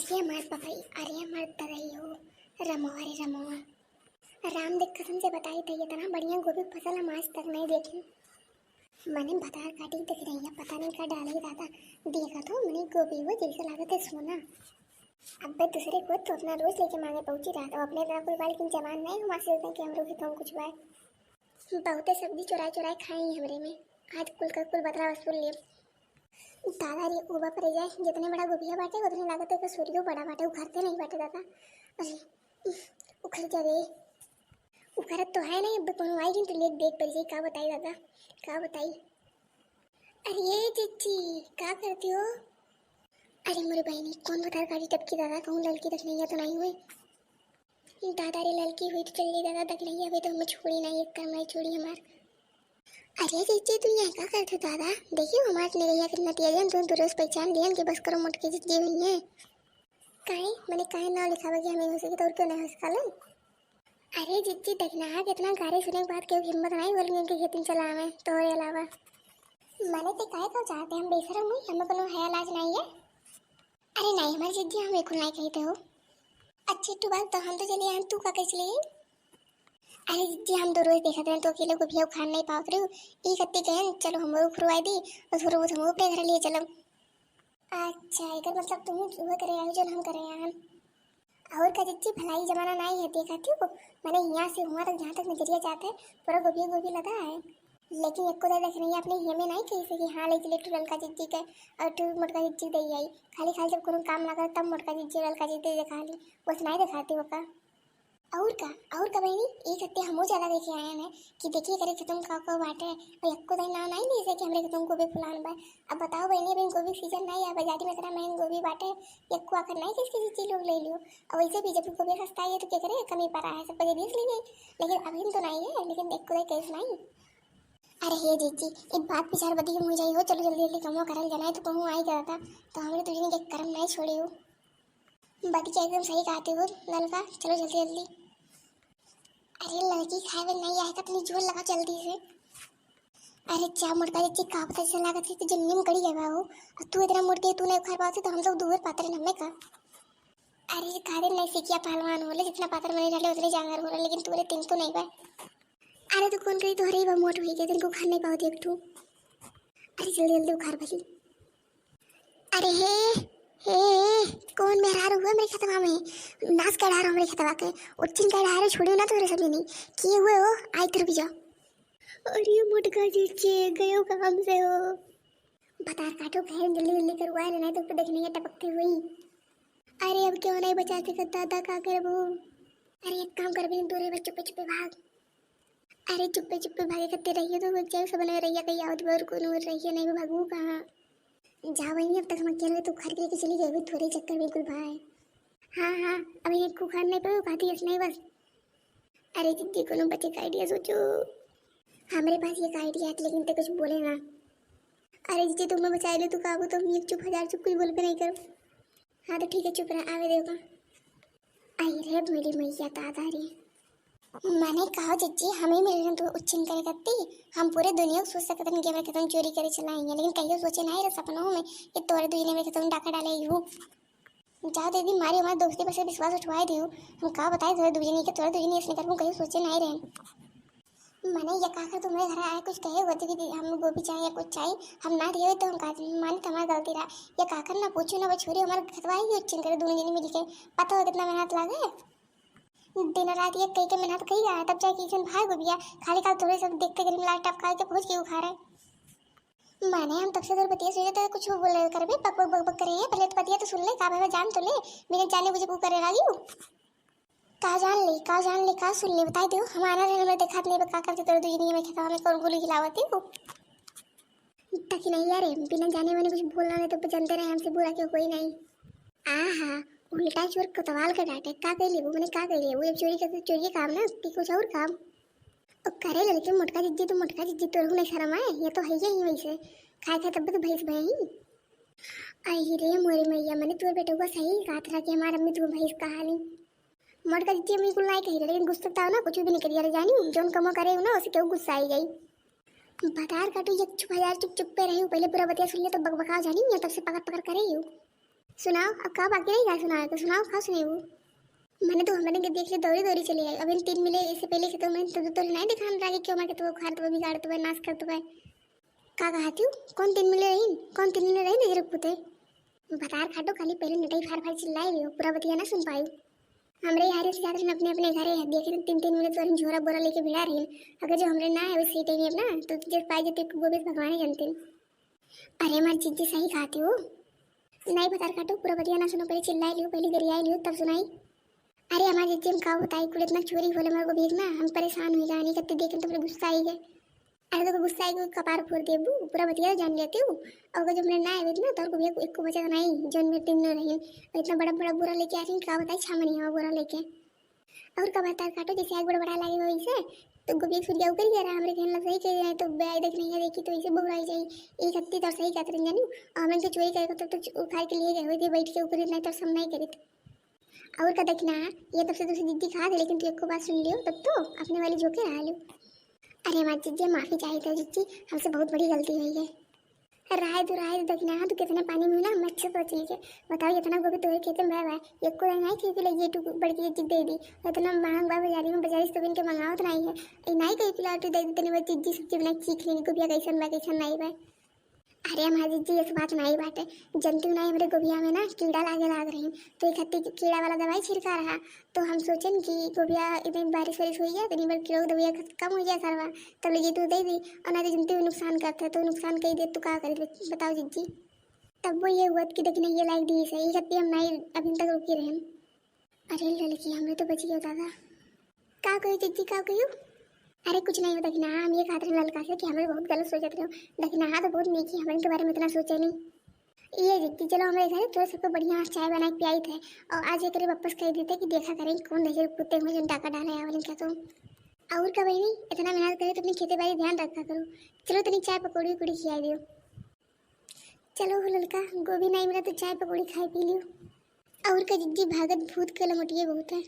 ये मत पकड़ी, अरे मत रही हो। रमो अरे रमो। राम देख कसम से बताई थी इतना बढ़िया गोभी फसल हम आज तक नहीं देखे। मैंने भतार काटी दिख रही है, पता नहीं क्या डाल ही दादा। देखा तो मैंने गोभी वो जैसे लागत है सोना। अब दूसरे को तो अपना रोज लेके मांगे पहुंची रहा था, अपने तरह कोई बाल की जवान नहीं हमारे से कि हम रोज तो कुछ बाय बहुत सब्जी चुराए चुराए खाई हमरे में। आज कुल का कुल बतरा वसूल लिए दादा रे ऊबा पर जाए। जितने बड़ा गोभिया बाटे उतने लागत है कि सूर्यो बड़ा बाटे, उखड़ते नहीं बाटे दादा। अरे उखड़ जा रे, उखड़त तो है नहीं। अब कौन आएगी तो लेक देख पर जाए। क्या बताई दादा, क्या बताई। अरे ये चिच्ची क्या करती हो। अरे मेरी बहनी कौन बता गाड़ी टपकी दादा, कहूँ लड़की तक नहीं है तो नहीं हुई। दादा रे लड़की हुई तो चल रही दादा, तक नहीं अभी तो हमें छोड़ी नहीं, एक काम नहीं छोड़ी हमार। अरे चिच्ची तू यहाँ क्या करते हो दादा। देखिए हमारे नहीं रही कितना तेज है, तुम दुरुस्त पहचान लिया कि बस करो मोटके चिच्ची हुई है। काहे मैंने काहे ना लिखा कि हमें हो सके तो और क्यों नहीं हो सका लो। अरे चिच्ची देखना है कितना गाड़ी सुनने के बाद क्यों हिम्मत नहीं बोल के खेती चला में तो अलावा मैंने तो काहे तो चाहते हम बेशरम हुई, हमें कोनो है लाज नहीं है। अरे नहीं हमारी चिच्ची हम एक नहीं कहते हो। अच्छी तो बात तो हम तो चले आए, तू का कैसे लिए। अरे जी हम तो रोज देखते हैं तो अकेले को भी खान नहीं पाओ रहे हो। एक हत्ते गए चलो हम लोग खुरवाई दी और फिर वो हम अपने घर लिए चलो। अच्छा एक मतलब तुम वो करे आए जो हम करे हैं। और का चिच्ची भलाई जमाना नहीं है देखा थी वो। मैंने यहाँ से वहाँ तक जहाँ तक नजरिया जाता है पूरा गोभी गोभी लगा है। लेकिन एक को देख रही है अपने ये में नहीं कही कि हाँ लेकिन टू ललका चिच्ची के और टू मोटका चिच्ची दे आई। खाली खाली जब कोनो काम लगा तब मोटका चिच्ची ललका चिच्ची दिखा ली, बस नहीं दिखाती वो का। और का बहनी एक हत्ते हमो ज्यादा देखे आए हैं कि देखिए करे खत्म का बाटे और एक को दही ना नहीं दे कि हमरे खत्म गोभी फुलान बा। अब बताओ बहनी अभी गोभी सीजन नहीं है, बाजारी में इतना महंगा गोभी बाटे एक को आकर नहीं किसी चीज लोग ले लियो। और वैसे भी जब गोभी सस्ता है तो क्या करे कमी पड़ा है सब बेच लीजिए। लेकिन अभी तो नहीं है, लेकिन एक को केस नहीं। अरे हे जीजी एक बात विचार बदी हो जाई हो, चलो जल्दी जल्दी कमो करल जाना तो कहूँ आई गया था तो हमने तुझे एक कर्म नहीं छोड़ी हो। बाकी क्या एकदम सही कहते हो ललका, चलो जल्दी जल्दी। अरे लड़की खाए में नहीं आएगा तो जोर लगा जल्दी से। अरे क्या मोटका जी का पता चला कि तो जन्नी में गड़ी है वो, तू इतना मोटे तू नहीं खा पाती तो हम लोग दूर पात्र नम्मे का। अरे ये खादे नहीं सीखिया पहलवान हो ले, जितना पात्र मैंने डाले उतने जांगर हो रहा, लेकिन तूने तीन तो नहीं पाए। अरे तो कौन कही तो हरे मोट हुई गई तुमको खा नहीं पाती एक ठू। अरे जल्दी जल्दी उखाड़ भली। अरे हे कौन मेहरार हुआ मेरे खतवा में, नाच का डार मेरे खतवा के उच्चिन का डार छोड़ियो ना तो सब नहीं किए हुए हो आई तर भी जाओ। और ये मोटका चीचे गयो काम से हो। बतार काटो खैर जल्दी जल्दी करवाए नहीं तो देखने के टपकती हुई। अरे अब क्यों नहीं बचाते कर दादा का कर वो। अरे एक काम कर भी दूर बस चुप्पे चुप्पे भाग। अरे चुप्पे चुप्पे भागे करते रहिए तो बच्चे सब बने रहिए कहीं आवत बार को नूर रहिए नहीं भागू कहाँ जा वही। अब तक हम अकेले तो घर के लेके चली गई थोड़े चक्कर बिल्कुल भाई। हाँ अभी एक को खान नहीं पाओ खाती है नहीं बस। अरे दीदी को बच्चे का आइडिया सोचो। हमारे पास एक आइडिया है लेकिन तो कुछ बोले ना। अरे दीदी तुम्हें बचा ले तू काबू तुम एक चुप हजार चुप कुछ बोल पे नहीं करो। हाँ तो ठीक है चुप रहा आवे देखो। आई रे मेरी मैया दादा रे। मैंने कहा जीजी हमें मिल तो उच्चिन करे करती हम पूरे दुनिया को सोच सकते हैं कि मैं खत्म चोरी करे चलाएंगे, लेकिन कहीं सोचे नहीं रहे सपनों में ये तोरे दुनिया में खत्म डाका डाले यूँ। जाओ दीदी मारी हमारे दोस्ती पर से विश्वास उठवाए दी हूँ। हम कहा बताए थोड़े दुजनी के थोड़े दुजनी इसने कर कहीं सोचे नहीं रहे। मैंने ये कहा तुम्हारे घर आए कुछ कहे होते कि हम गोभी चाहिए या कुछ चाहिए हम ना दिए तो हम कहा मानी तुम्हारा गलती रहा। ये काकर ना पूछो ना वो छोरी हमारे खतवाई उच्चिन करे दोनों जनी मिल के पता हो कितना मेहनत लगा दिन रात ये कई के मेहनत कही रहा है तब जाके किचन भाग गया। खाली काल थोड़े सब देखते करीब लाइट टप खा के पहुंच के उखा रहे। माने हम तब से दूर बतिया सोचे तो कुछ बोले कर बे बक बक बक करे पहले तो बतिया तो सुन ले का भाई जान तो ले बिना जाने मुझे को करे लगी का जान ले का सुन ले बता दो हमारा रहने में देखा नहीं का करते तेरे दुनिया में खेता हमें कौन गोली खिलावती हो ताकि नहीं यार बिना जाने मैंने कुछ बोलना नहीं तो जानते रहे हमसे बुरा क्यों कोई नहीं। आहा उल्टा चोर कोतवाल का डांटे का कह ली वो मैंने का कह लिया वो चोरी करते चोरी काम ना कि कुछ और काम और करे लड़के मोटका जिद्दी तो मोटका जिद्दी तो नहीं शर्म आए ये तो है ही वैसे खाए खाए तब तो भैंस भई। आई रे मोरे मैया मैंने तोर बेटे को सही कहा था कि हमारा अम्मी तुम भैंस कहा नहीं मोटका जिद्दी अम्मी को नहीं कही लेकिन गुस्सा था ना कुछ भी नहीं करिए जानी जो कमो करे ना उसे क्यों गुस्सा आई गई। बतार काटू ये चुप हजार चुप चुप पे रही पहले पूरा बतिया सुन ले तो बकबका जानी तब से पकड़ पकड़ करे सुनाओ, अब का बाकी नहीं, क्या सुनाओ तो सुनाओ, का सुने वो। मैंने तो हमारे के देख ले दौड़ी दौड़ी चली आई, अभी 3 मिले इससे पहले से तो मैं तो नहीं दिखा रहा कि क्यों मैं तो खार तो बिगाड़ तो नाश कर तो का कहा तू, कौन 3 मिले रही, कौन 3 मिले रही नजर पुते बतार खाटो खाली पहले नटाई फार फार चिल्लाई लियो, पूरा बतिया ना सुन पाई। हमरे यार से ज्यादा अपने अपने घरे देखे 3 मिनट तो झोरा बोरा लेके भिड़ा रही, अगर जो हमरे ना है उसी टाइम ना तो तुझे पाई जो तेरे गोबे भगवान ही जानते। अरे मार चीज सही खाती हो, नहीं बता काटो पूरा बतिया ना सुनो, पहले चिल्लाई लियो, पहले गरियाई लियो तब सुनाई। अरे हमारे जिज्जी हम का बताई कुल इतना चोरी बोले मेरे को भेजना, हम परेशान हो जाने करते देखें तो फिर गुस्सा आई गए। अरे तो गुस्सा आई गई कपार फोड़ दे बू, पूरा बतिया जान लेती हूँ। और अगर जब मैंने ना आए ना तो और को एक को बचा नहीं जो में 3 रही, इतना बड़ा बड़ा बुरा लेके आ रही, का बताई छामनी है बुरा लेके। और का बता काटो जैसे आग बड़ा बड़ा लगे वही से तो गोभी सूर्य ऊपर ही रहा हमरे कहने लग सही कह रहे तो बैग देख नहीं है देखी तो इसे बहुराई जाए एक हत्ती तो सही कहते जानी। और मैं तो चोरी करेगा तो उखाड़ के लिए गए हुए थे बैठ के ऊपर नहीं तो सब नहीं करे। और का देखना ये तब से दूसरी दीदी खा दे, लेकिन तू एक को बात सुन लियो तब तो अपने वाली जो के रहा लियो। अरे माँ जीजी माफी चाहिए था जीजी, हमसे बहुत बड़ी गलती हुई है। राय तो देखना तो कितने पानी में ना मैं अच्छे सोच लीजिए, बताओ इतना गोभी तोड़े खेते में भाई एक को नहीं खेती लगी ये टू बड़ी चीज दे दी, इतना महंगा बाजारी में बाजारी तो इनके मंगाओ तो नहीं है ये नहीं कही पिला दे देते नहीं चीज सब्जी बना सीख लेंगे गोभिया कैसन नहीं भाई। अरे हमारी जी इस बात नहीं बात है, जनती नहीं हमारे गोभिया में ना कीड़ा लाग रही, तो एक हत्ती कीड़ा वाला दवाई छिड़का रहा तो हम सोचें कि गोभिया इतनी बारिश वारिश हुई है इतनी बार कीड़ा दवाई कम हो जाए सरवा, तब लगी तू दे दी और ना तो जनती हुई नुकसान करता है तो नुकसान कही दे तो क्या करे बताओ जीजी। तब वो ये हुआ कि देखने ये लाइक दी सही हत्ती हम नहीं अभी तक रुकी रहे। अरे लड़की हमें तो बच गया दादा, क्या कही जीजी क्या कही। अरे कुछ नहीं हो दखना, हम ये खाते हैं लड़का से कि हमें बहुत गलत सोचते रहे दखना, हाँ तो बहुत नेकी हमारे के बारे में इतना सोचे नहीं। ये दिखती चलो हमारे घर थोड़ा सबको बढ़िया चाय बना के पियाई थे और आज एक वापस कह देते कि देखा करें कौन नजर कुत्ते में जो डाका डाला है वाले क्या तो। और का भाई इतना मेहनत करे तो अपनी खेती बाड़ी ध्यान रखा करो, चलो तनी चाय पकौड़ी उकौड़ी खिलाई दियो। चलो लड़का गोभी नहीं मिला तो चाय पकौड़ी खाई पी लियो। और का जिद्दी भागत भूत के लमटिए बहुत है।